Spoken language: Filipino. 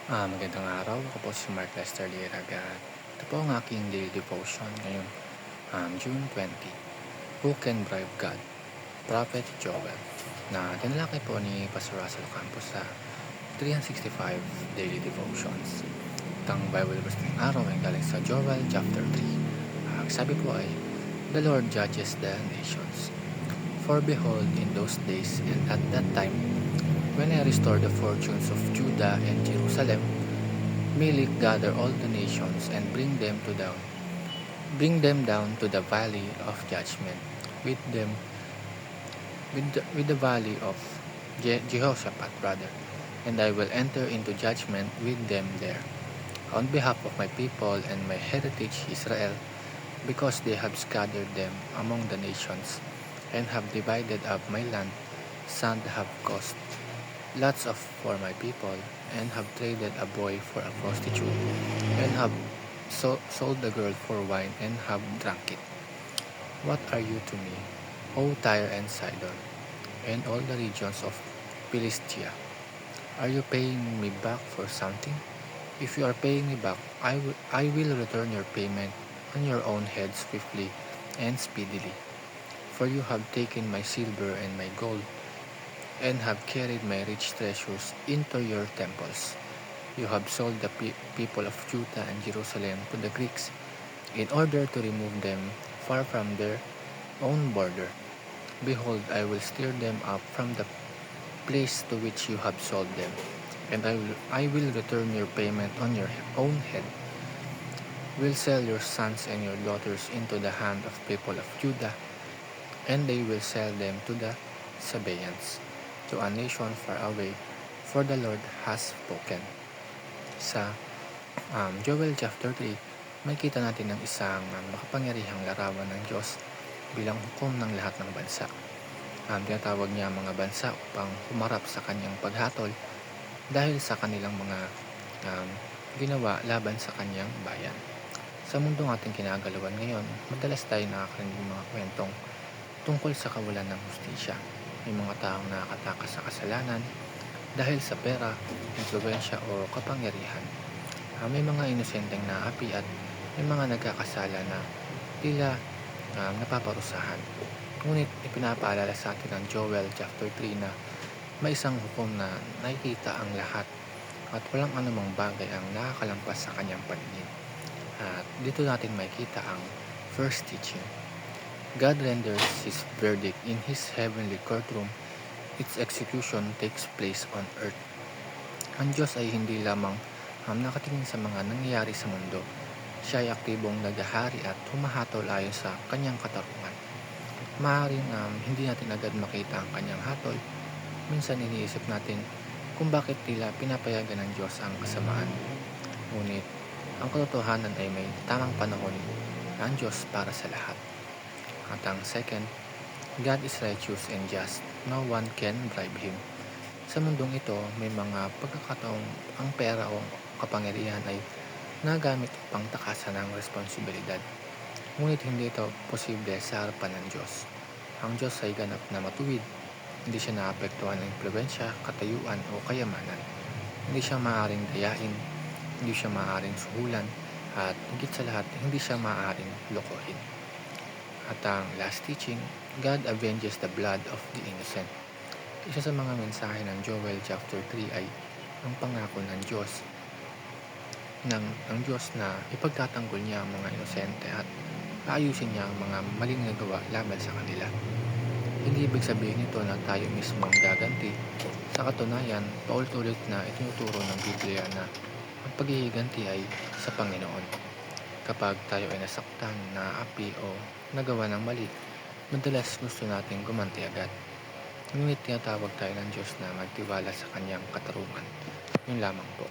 Magandang araw. Ako po si Mark Lester Lieraga. Ito po ang aking daily devotion ngayon, June 20. Who can bribe God? Prophet Joel. Na tinalakay po ni Pastor Russell Campos sa 365 Daily Devotions. Itang Bible verse ng araw ay galing sa Joel chapter 3. Ang sabi po ay, The Lord judges the nations. For behold, in those days and at that time, when I restore the fortunes of Judah and Jerusalem, may gather all the nations and bring them down to the valley of judgment, with the valley of Jehoshaphat rather, and I will enter into judgment with them there, on behalf of my people and my heritage Israel, because they have scattered them among the nations, and have divided up my land. Sand have caused lots of for my people, and have traded a boy for a prostitute, and have sold the girl for wine, and have drunk it. What are you to me, O Tyre and Sidon, and all the regions of Philistia? Are you paying me back for something? If you are paying me back, I will return your payment on your own head swiftly and speedily. For you have taken my silver and my gold, and have carried my rich treasures into your temples. You have sold the people of Judah and Jerusalem to the Greeks, in order to remove them far from their own border. Behold, I will stir them up from the place to which you have sold them, and I will return your payment on your own head. Will sell your sons and your daughters into the hand of people of Judah, and they will sell them to the Sabaeans, to a nation far away, for the Lord has spoken. Sa Joel chapter 3, makikita natin ng isang makapangyarihang larawan ng Diyos bilang hukom ng lahat ng bansa. Tinatawag niya ang mga bansa upang humarap sa kanyang paghatol dahil sa kanilang mga ginawa laban sa kanyang bayan. Sa mundong ating kinagalawan ngayon, madalas tayo nakakarinig ng mga kwentong tungkol sa kawalan ng hustisya. May mga taong nakakatakas sa kasalanan dahil sa pera, impluwensya o kapangyarihan. May mga inosenteng naapi at may mga nagkakasala na tila napaparusahan. Ngunit ipinapaalala sa atin ng Joel chapter 3 na may isang hukom na nakikita ang lahat at walang anumang bagay ang nakakalampas sa kanyang paningin. At dito natin makikita ang first teaching. God renders His verdict in His heavenly courtroom. Its execution takes place on earth. Ang Diyos ay hindi lamang nakatingin sa mga nangyayari sa mundo. Siya ay aktibong naghahari at humahatol ayon sa kanyang katarungan. Maaaring hindi natin agad makita ang kanyang hatol. Minsan iniisip natin kung bakit tila pinapayagan ng Diyos ang kasamaan. Ngunit ang katotohanan ay may tamang panahon ng Diyos para sa lahat. At ang second, God is righteous and just. No one can bribe Him. Sa mundong ito, may mga pagkakataong ang pera o kapangyarihan ay nagamit upang takasan ng responsibilidad. Ngunit hindi ito posible sa harapan ng Diyos. Ang Diyos ay ganap na matuwid. Hindi siya naapektuhan ng impluwensya, katayuan o kayamanan. Hindi siya maaaring dayain, hindi siya maaaring suhulan, at higit sa lahat, hindi siya maaaring lokohin. At ang last teaching, God avenges the blood of the innocent. Isa sa mga mensahe ng Joel chapter 3 ay ang pangako ng Diyos na ipagtatanggol niya ang mga inosente at aayusin niya ang mga maling nagawa laban sa kanila. Hindi ibig sabihin nito na tayo mismo ang gaganti. Sa katunayan, paulit-ulit na itinuturo ng Biblia na ang paghihiganti ay sa Panginoon. Kapag tayo ay nasaktan, naapi o nagawa ng mali, madalas gusto nating gumanti agad. Ngunit tinatawag tayo ng Diyos na magtiwala sa kanyang katarungan. Yun lamang po.